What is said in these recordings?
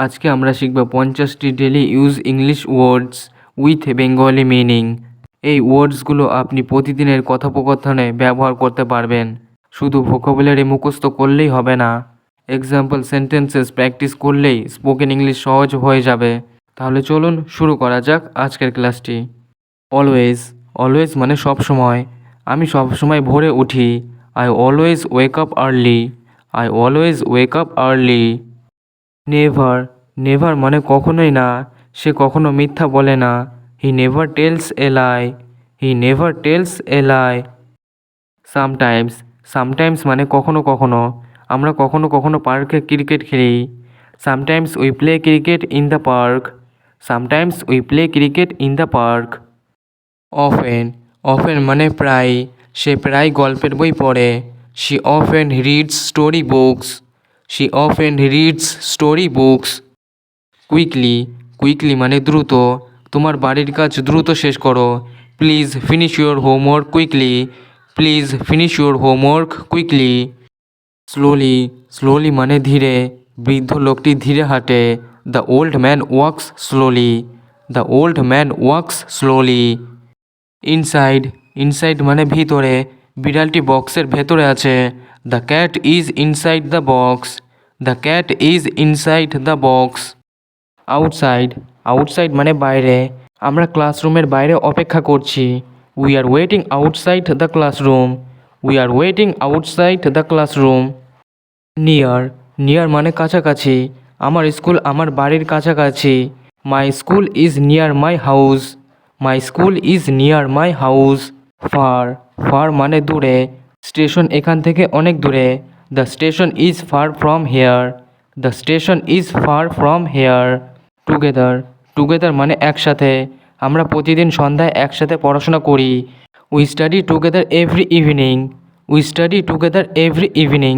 আজকে আমরা শিখব 50টি daily use English words with Bengali meaning. এই ওয়ার্ডসগুলো আপনি প্রতিদিনের কথোপকথনে ব্যবহার করতে পারবেন। শুধু ভোকাবুলারি মুখস্থ করলেই হবে না, এক্সাম্পল সেন্টেন্সেস প্র্যাকটিস করলেই স্পোকেন ইংলিশ সহজ হয়ে যাবে। তাহলে চলুন শুরু করা যাক আজকের ক্লাসটি। অলওয়েজ, অলওয়েজ মানে সব সময়। আমি সব সময় ভোরে উঠি। I always wake up early. I always wake up early. Never, never মানে কখনোই না, সে কখনো মিথ্যা বলে না। He never tells a lie. He never tells a lie. Sometimes, sometimes মানে কখনো কখনো। আমরা কখনো কখনো পার্কে ক্রিকেট খেলি। Sometimes we play cricket in the park. Sometimes we play cricket in the park. Often, often মানে প্রায়, সে প্রায় গল্পের বই পড়ে। She often reads story books. She often reads story books. Quickly, quickly মানে দ্রুত, তোমার বাড়ির কাজ দ্রুত শেষ করো। Please finish your homework quickly. Please finish your homework quickly. Slowly, slowly মানে ধীরে, বৃদ্ধ লোকটি ধীরে হাঁটে। The old man wax slowly. The old man wax slowly. Inside, inside মানে ভিতরে, বিড়ালটি বক্সের ভেতরে আছে। The cat is inside the box. The cat is inside the box. Outside, outside মানে বাইরে, আমরা ক্লাসরুমের বাইরে অপেক্ষা করছি। We are waiting outside the classroom. We are waiting outside the classroom. Near, near মানে কাছাকাছি, আমার স্কুল আমার বাড়ির কাছাকাছি। My school is near my house. My school is near my house. Far, far মানে দূরে, স্টেশন এখান থেকে অনেক দূরে। The station is far from here. The station is far from here. Together, together মানে একসাথে, আমরা প্রতিদিন সন্ধ্যায় একসাথে পড়াশোনা করি। We study together every evening. We study together every evening.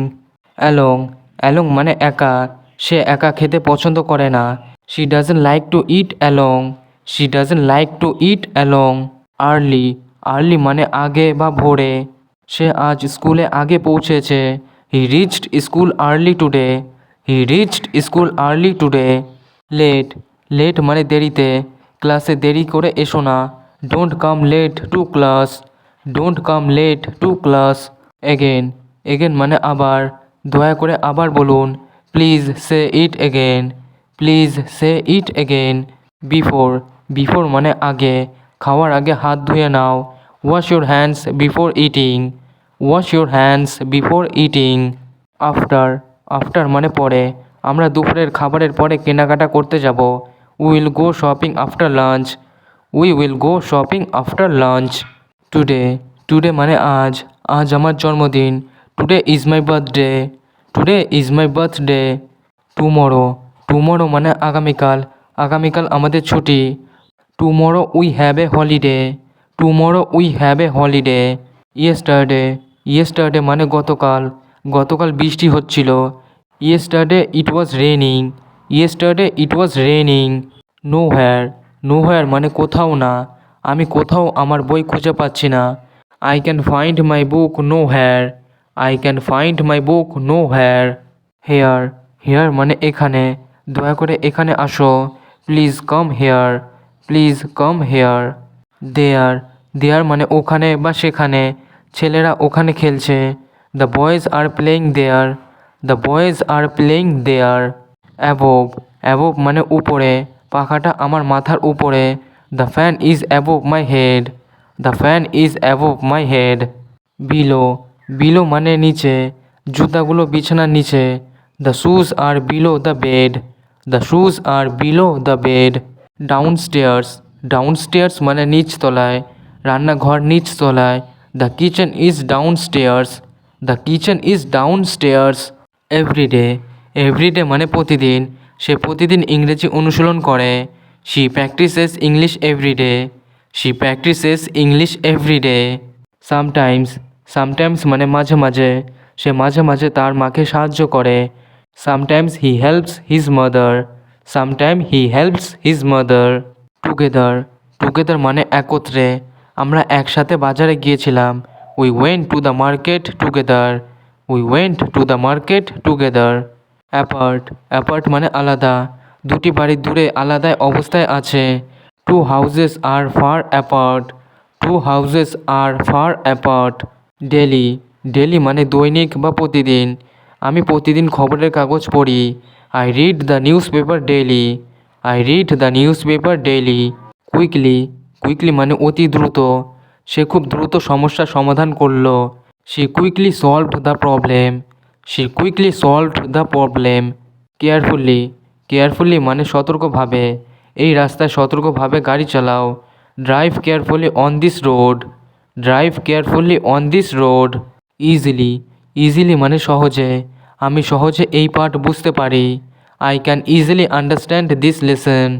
Along, along মানে একা, সে একা খেতে পছন্দ করে না। She doesn't like to eat along. She doesn't like to eat along. Early, early মানে আগে বা ভোরে, সে আজ স্কুলে আগে পৌঁছেছে। He reached school early today. He reached school early today. Late, late মানে দেরিতে, ক্লাসে দেরি করে এসো না। Don't come late to class. Don't come late to class. Again, again মানে আবার, দয়া করে আবার বলুন। Please say it again. Please say it again. Before, before মানে আগে, খাওয়ার আগে হাত ধুয়ে নাও। Wash your hands before eating. Wash your hands before eating. After, after মানে পরে, আমরা দুপুরের খাবারের পরে কেনাকাটা করতে যাব। Will go shopping after lunch. We will go shopping after lunch. Today, today মানে আজ, আজ আমার জন্মদিন। Today is my birthday. Today is my birthday. Tomorrow, tomorrow মানে আগামীকাল, আগামীকাল আমাদের ছুটি। Tomorrow we have a holiday. Tomorrow we have a holiday. Yesterday, yesterday মানে গতকাল, গতকাল বৃষ্টি হচ্ছিল। Yesterday it was raining. Yesterday it was raining. Know where, know where মানে কোথাও না, আমি কোথাও আমার বই খুঁজে পাচ্ছি না। I can find my book nowhere. I can find my book nowhere. Here, here মানে এখানে, দয়া করে এখানে আসো। Please come here. Please come here. There, there মানে ওখানে বা সেখানে, ছেলেরা ওখানে খেলছে। The boys are playing there. The boys are playing there. Above, above মানে উপরে, পাখাটা আমার মাথার উপরে। The fan is above my head. The fan is above my head. Below, below মানে নিচে, জুতাগুলো বিছানার নিচে। The shoes are below the bed. The shoes are below the bed. Downstairs, downstairs মানে নিচতলায়, রান্নাঘর নিচতলায়। The kitchen is downstairs. The kitchen is downstairs. Every day, every day মানে প্রতিদিন, সে প্রতিদিন ইংরেজি অনুশীলন করে। She practises English every day. She practises English every day. Sometimes, sometimes মানে মাঝে মাঝে, সে মাঝে মাঝে তার মাকে সাহায্য করে। Sometimes he helps his mother. Sometime he helps his mother. Together, together মানে একত্রে, আমরা একসাথে বাজারে গিয়েছিলাম। We went to the market together. We went to the market together. Apart, apart মানে আলাদা, দুটি বাড়ি দূরে আলাদা অবস্থায় আছে। টু হাউসেস আর ফার অ্যাপার্ট। টু হাউসেস আর ফার অ্যাপার্ট। ডেলি, ডেলি মানে দৈনিক বা প্রতিদিন। আমি প্রতিদিন খবরের কাগজ পড়ি। I read the news paper daily. I read the news paper daily. Quickly, quickly মানে অতি দ্রুত। সে খুব দ্রুত সমস্যার সমাধান করলো। She quickly solved the problem. She quickly solved the problem. Carefully, carefully মানে সতর্কভাবে। এই রাস্তায় সতর্কভাবে গাড়ি চালাও। Drive carefully on this road. Drive carefully on this road. Easily, easily মানে সহজে। আমি সহজে এই পাঠ বুঝতে পারি। I can easily understand this lesson.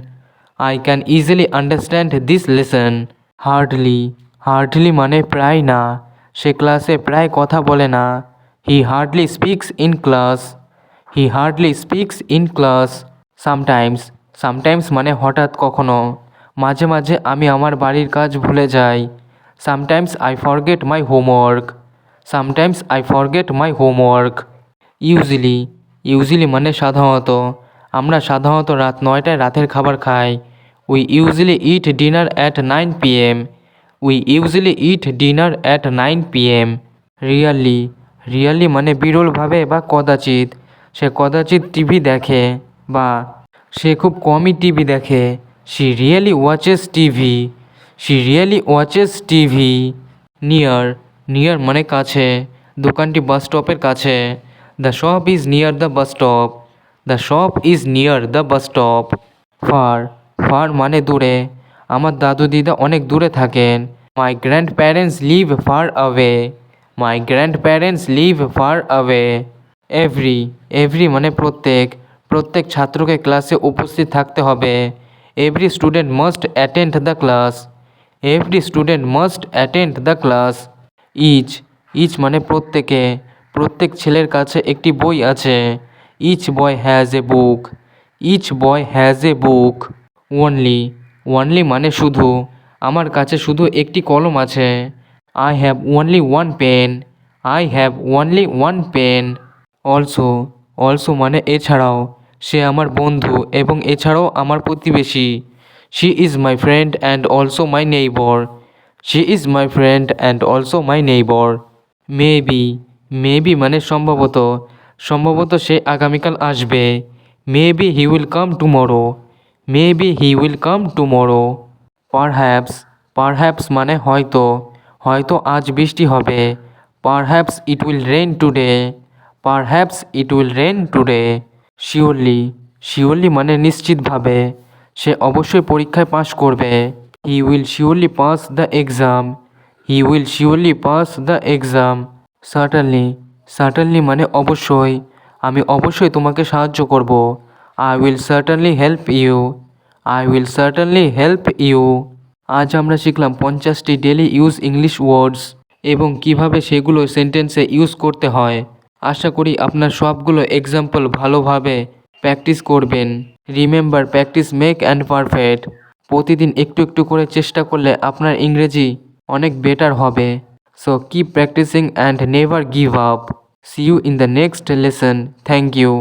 I can easily understand this lesson. Hardly, hardly মানে প্রায় না। সে ক্লাসে প্রায় কথা বলে না। হি hardly speaks in class. He hardly speaks in class. Sometimes, sometimes মানে হঠাৎ কখনো। মাঝে মাঝে আমি আমার বাড়ির কাজ ভুলে যাই। Sometimes I forget my homework. Sometimes I forget my homework. Usually, usually মানে সাধারণত। আমরা সাধারণত রাত 9টায় রাতের খাবার খাই। We usually it dinner at 9 PM। We usually it dinner at 9 PM। Really, really মানে বিরলভাবে বা কদাচিৎ। সে কদাচিৎ টিভি দেখে বা সে খুব কমই টিভি দেখে। She really watches TV. She really watches TV. Near, near মানে কাছে। দোকানটি বাস স্টপের কাছে। The shop is near the bus stop. The shop is near the bus stop. Far, far মানে দূরে। আমার দাদু দিদা অনেক দূরে থাকেন। My grand parents live far away. My grand parents live far away. Every, every মানে প্রত্যেক। প্রত্যেক ছাত্রকে ক্লাসে উপস্থিত থাকতে হবে। Every student must attend the class. Every student must attend the class. Each, each মানে প্রত্যেকে। প্রত্যেক ছেলের কাছে একটি বই আছে। Each boy has a book. Each boy has a book. Only, only মানে শুধু। আমার কাছে শুধু একটি কলম আছে। I have only one pen. I have only one pen. Also, also মানে এছাড়াও। সে আমার বন্ধু এবং এছাড়াও আমার প্রতিবেশী। She is my friend and also my neighbour. She is my friend and also my neighbour. Maybe, maybe মানে সম্ভবত। সম্ভবত সে আগামীকাল আসবে। Maybe he will come tomorrow. Maybe he will come tomorrow. Perhaps, perhaps মানে হয়তো। হয়তো আজ বৃষ্টি হবে। Perhaps it will rain today. Perhaps it will rain today. Surely, surely মানে নিশ্চিতভাবে। সে অবশ্যই পরীক্ষায় পাশ করবে। He will surely pass the exam. He will surely pass the exam. Certainly, certainly মানে অবশ্যই। আমি অবশ্যই তোমাকে সাহায্য করব। I will certainly help you. I will certainly help you. আজ আমরা শিখলাম 50টি ডেলি ইউজ ইংলিশ ওয়ার্ডস এবং কিভাবে সেগুলো সেন্টেন্সে ইউজ করতে হয়। আশা করি আপনার সবগুলো এক্সাম্পল ভালোভাবে প্র্যাকটিস করবেন। Remember practice make and perfect. প্রতিদিন একটু একটু করে চেষ্টা করলে আপনার ইংরেজি অনেক বেটার হবে। So keep practising and never give up. See you in the next lesson. Thank you.